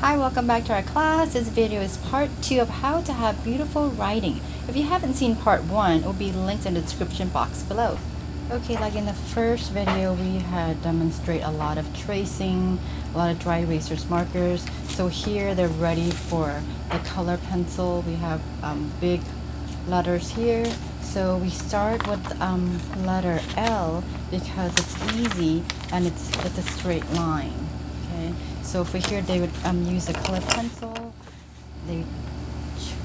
Hi, welcome back to our class. This video is part 2 of how to have beautiful writing. If you haven't seen part 1, it will be linked in the description box below. Okay, like in the first video, we had demonstrated a lot of tracing, a lot of dry erasers, markers. So here they're ready for the color pencil. We have big letters here. So we start with letter L because it's easy and it's a straight line. Okay, so for here they would use a color pencil. They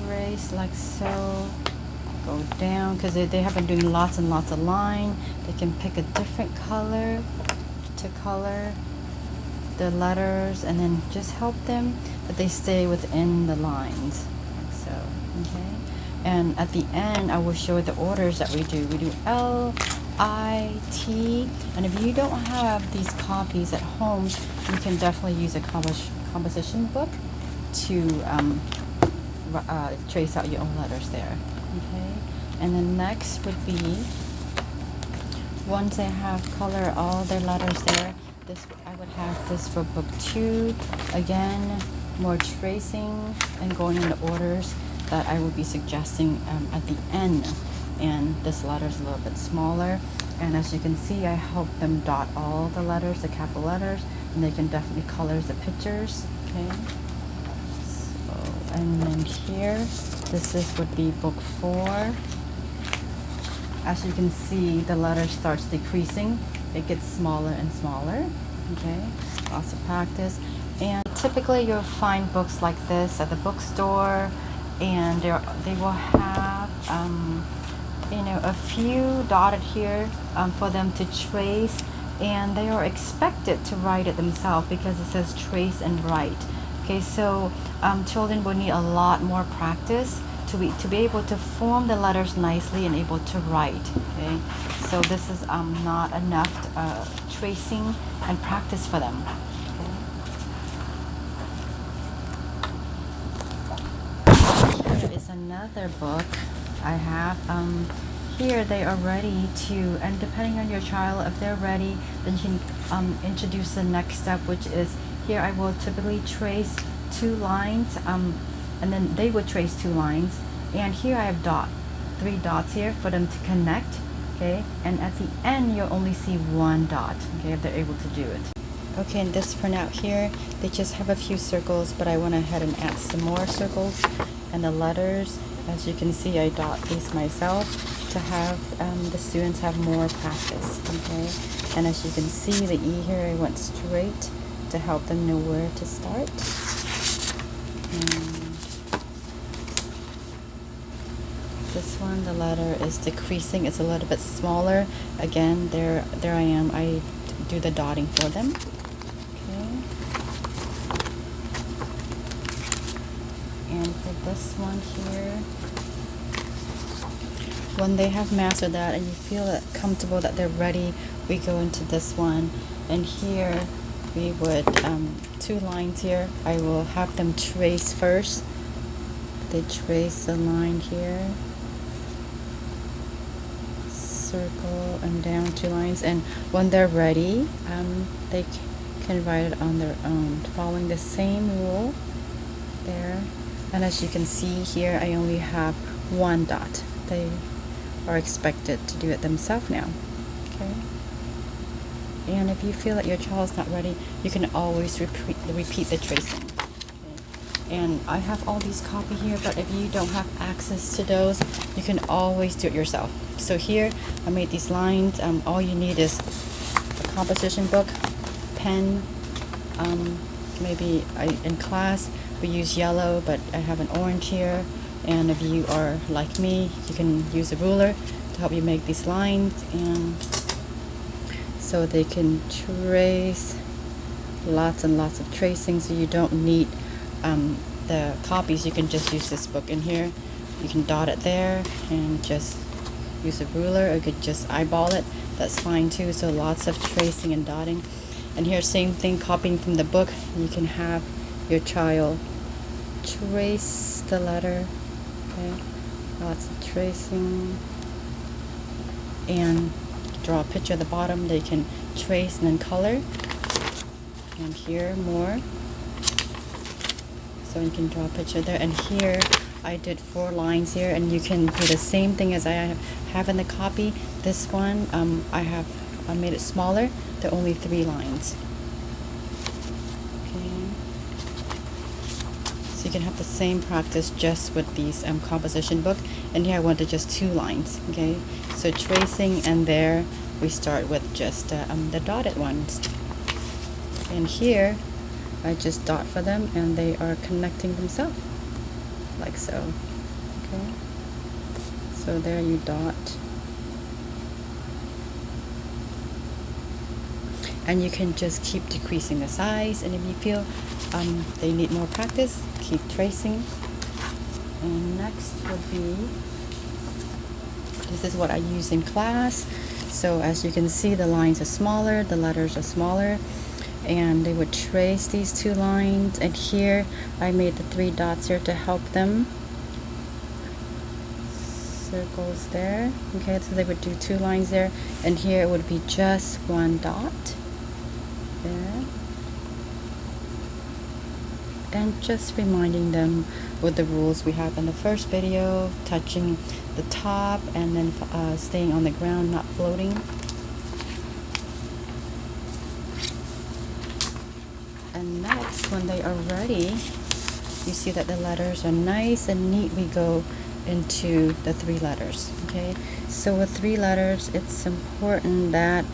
trace like so, go down because they have been doing lots and lots of line. They can pick a different color to color the letters and then just help them that they stay within the lines like so. Okay, and at the end I will show the orders that we do. We do L, I, T, and if you don't have these copies at home, you can definitely use a composition book to trace out your own letters there. Okay, and then next would be, once I have color all their letters there, I would have this for book 2. Again, more tracing and going in the orders that I will be suggesting at the end. And this letter is a little bit smaller, and as you can see, I help them dot all the letters, the capital letters, and they can definitely color the pictures. Okay, so and then here would be book 4. As you can see, the letter starts decreasing. It gets smaller and smaller. Okay, lots of practice. And typically you'll find books like this at the bookstore, and they will have a few dotted here for them to trace, and they are expected to write it themselves because it says trace and write. Okay, so children will need a lot more practice to be able to form the letters nicely and able to write. Okay, so this is not enough tracing and practice for them. Okay. Here is another book I have. Here they are ready to, and depending on your child, if they're ready, then you can introduce the next step, which is here I will typically trace 2 lines, and then they would trace 2 lines, and here I have 3 dots here for them to connect. Okay, and at the end you'll only see 1 dot. Okay, if they're able to do it. Okay, and this printout here, they just have a few circles, but I went ahead and add some more circles, and the letters, as you can see, I dot these myself to have the students have more practice. Okay, and as you can see, the E here, I went straight to help them know where to start. And this one, the letter is decreasing. It's a little bit smaller. Again, there I am. I do the dotting for them. Okay. And for this one here, when they have mastered that and you feel comfortable that they're ready, we go into this one. And here we would 2 lines here. I will have them trace first. They trace the line here, circle, and down 2 lines, and when they're ready, they can write it on their own following the same rule there. And as you can see here, I only have 1 dot. They are expected to do it themselves now. Okay, and if you feel that your child is not ready, you can always repeat the tracing. Okay. And I have all these copies here, but if you don't have access to those, you can always do it yourself. So here I made these lines. All you need is a composition book, pen, maybe in class we use yellow, but I have an orange here. And if you are like me, you can use a ruler to help you make these lines, and so they can trace lots and lots of tracing. So you don't need the copies. You can just use this book in here. You can dot it there and just use a ruler, or you could just eyeball it. That's fine too. So lots of tracing and dotting. And here, same thing, copying from the book. You can have your child trace the letter. Okay, lots of tracing, and draw a picture at the bottom. They can trace and then color. And here more. So you can draw a picture there. And here I did 4 lines here, and you can do the same thing as I have in the copy. This one I made it smaller. There are only 3 lines. Okay. So you can have the same practice just with these composition book. And here I wanted just 2 lines. Okay. So tracing, and there we start with just the dotted ones. And here I just dot for them, and they are connecting themselves like so. Okay. So there you dot. And you can just keep decreasing the size, and if you feel they need more practice, keep tracing. And next would be, this is what I use in class. So as you can see, the lines are smaller, the letters are smaller, and they would trace these 2 lines. And here I made the 3 dots here to help them. Circles there. Okay, so they would do 2 lines there, and here it would be just 1 dot there. And just reminding them with the rules we have in the first video, touching the top and then staying on the ground, not floating. And next, when they are ready, you see that the letters are nice and neat. We go into the 3 letters. Okay, so with 3 letters, it's important that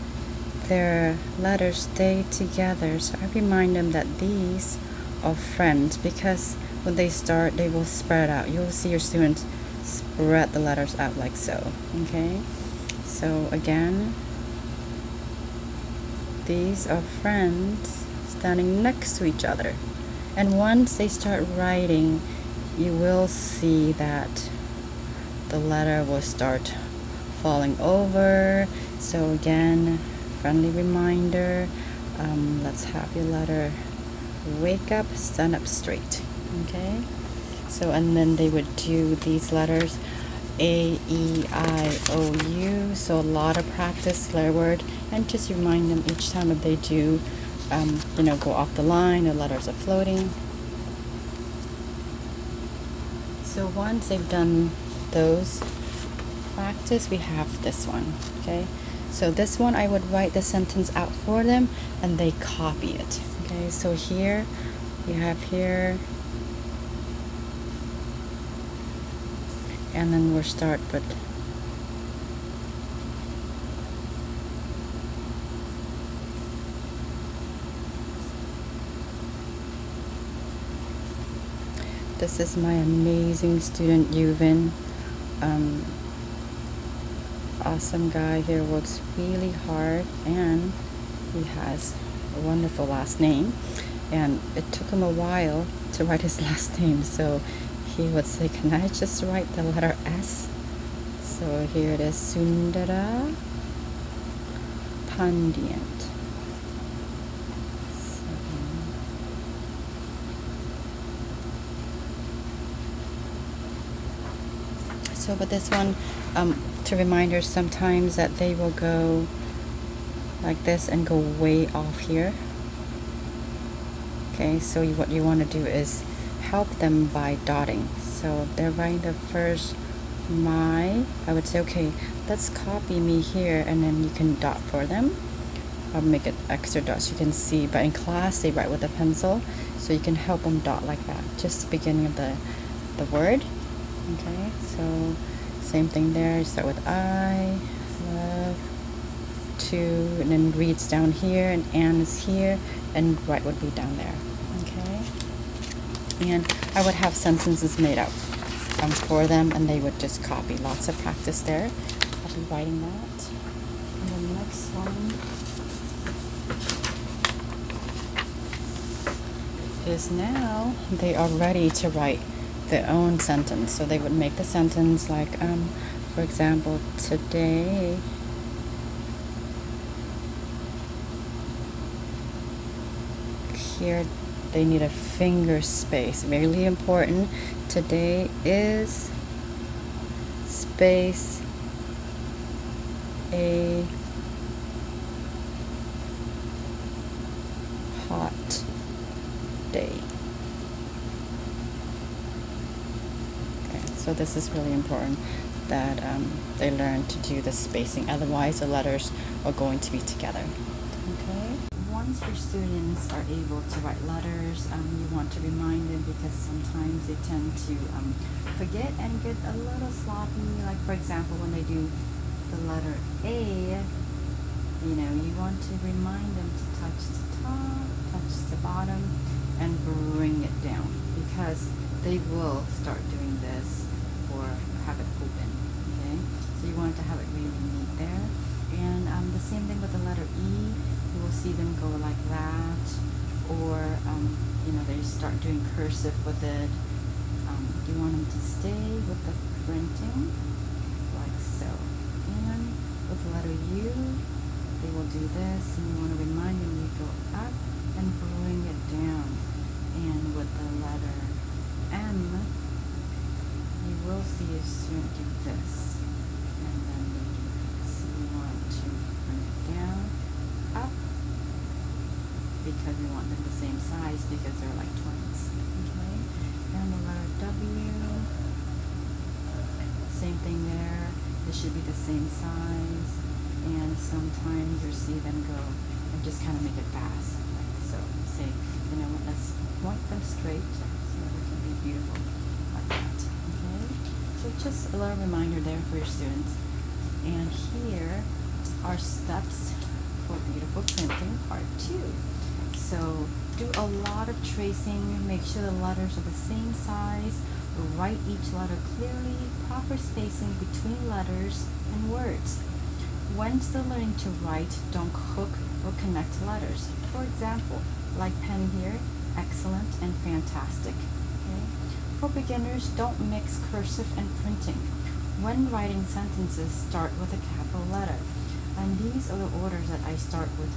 their letters stay together. So I remind them that these are friends, because when they start, they will spread out. You'll see your students spread the letters out like so. Okay, so again, these are friends standing next to each other. And once they start writing, you will see that the letter will start falling over. So again, friendly reminder, let's have your letter wake up, stand up straight. Okay, so and then they would do these letters A, E, I, O, U. So a lot of practice letter word, and just remind them each time if they do go off the line, the letters are floating. So once they've done those practice, we have this one. Okay, so this one I would write the sentence out for them, and they copy it. Okay, so here you have here, and then we'll start with this is my amazing student Yuvin. Awesome guy here, works really hard, and he has a wonderful last name, and it took him a while to write his last name. So he would say, can I just write the letter S? So here it is, Sundara Pandient. So with this one, to reminders sometimes that they will go like this and go way off here. Okay, so what you want to do is help them by dotting. So if they're writing the first I would say, okay, let's copy me here, and then you can dot for them. I'll make it extra dots, you can see, but in class they write with a pencil, so you can help them dot like that, just the beginning of the word. Okay, so same thing there, start with I, love, to, and then reads down here, and Anne is here, and right would be down there. Okay, and I would have sentences made up for them, and they would just copy. Lots of practice there. I'll be writing that. And the next one is now they are ready to write their own sentence. So they would make the sentence like, for example, today here they need a finger space, really important. Today is space a hot day. So this is really important that they learn to do the spacing. Otherwise, the letters are going to be together. Okay. Once your students are able to write letters, you want to remind them because sometimes they tend to forget and get a little sloppy. Like for example, when they do the letter A, you want to remind them to touch the top, touch the bottom, and bring it down because they will start doing this or have it open. Okay, so you want to have it really neat there. And the same thing with the letter E. You will see them go like that, or they start doing cursive with it. You want them to stay with the printing like so. And with the letter U, they will do this, and you want to remind them you go up and bring it down. And with the letter M, you will see a student do this, and then they do this. So you want to bring it down, up, because we want them the same size because they're like twins. Okay, and the letter W, same thing there. It should be the same size, and sometimes you see them go and just kind of make it fast. So say, let's point them straight so it can be beautiful like that. Okay, so just a little reminder there for your students. And here are steps for beautiful printing part 2. So do a lot of tracing, make sure the letters are the same size, write each letter clearly, proper spacing between letters and words. When still learning to write, don't hook or connect letters. For example, like pen here, excellent and fantastic. Okay? For beginners, don't mix cursive and printing. When writing sentences, start with a capital letter. And these are the orders that I start with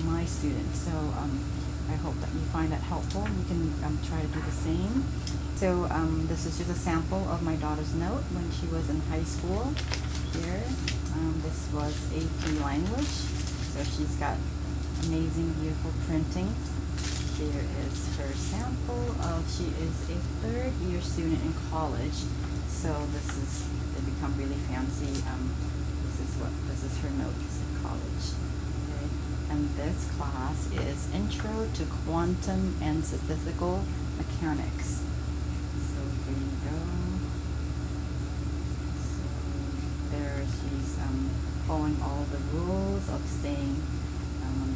my students. So I hope that you find that helpful. You can try to do the same. So this is just a sample of my daughter's note when she was in high school. Here, this was AP language. So she's got amazing, beautiful printing. Here is her sample of, she is a 3rd year student in college. So they become really fancy. This is her notes in college. Okay. And this class is Intro to Quantum and Statistical Mechanics. So here you go. So there she's following all the rules of staying on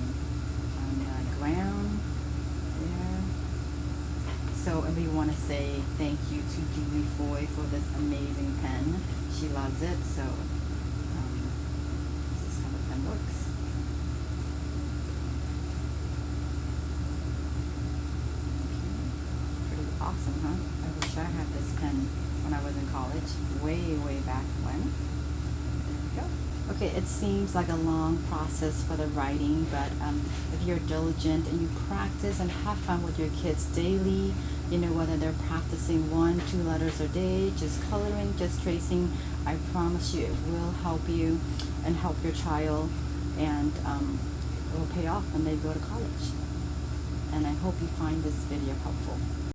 the ground there. So we want to say thank you to Julie Foy for this amazing pen. She loves it. So this is how the pen works. Pretty awesome, huh? I wish I had this pen when I was in college, way back when. There we go. Okay, it seems like a long process for the writing, but if you're diligent and you practice and have fun with your kids daily, whether they're practicing 1, 2 letters a day, just coloring, just tracing, I promise you it will help you and help your child, and it will pay off when they go to college. And I hope you find this video helpful.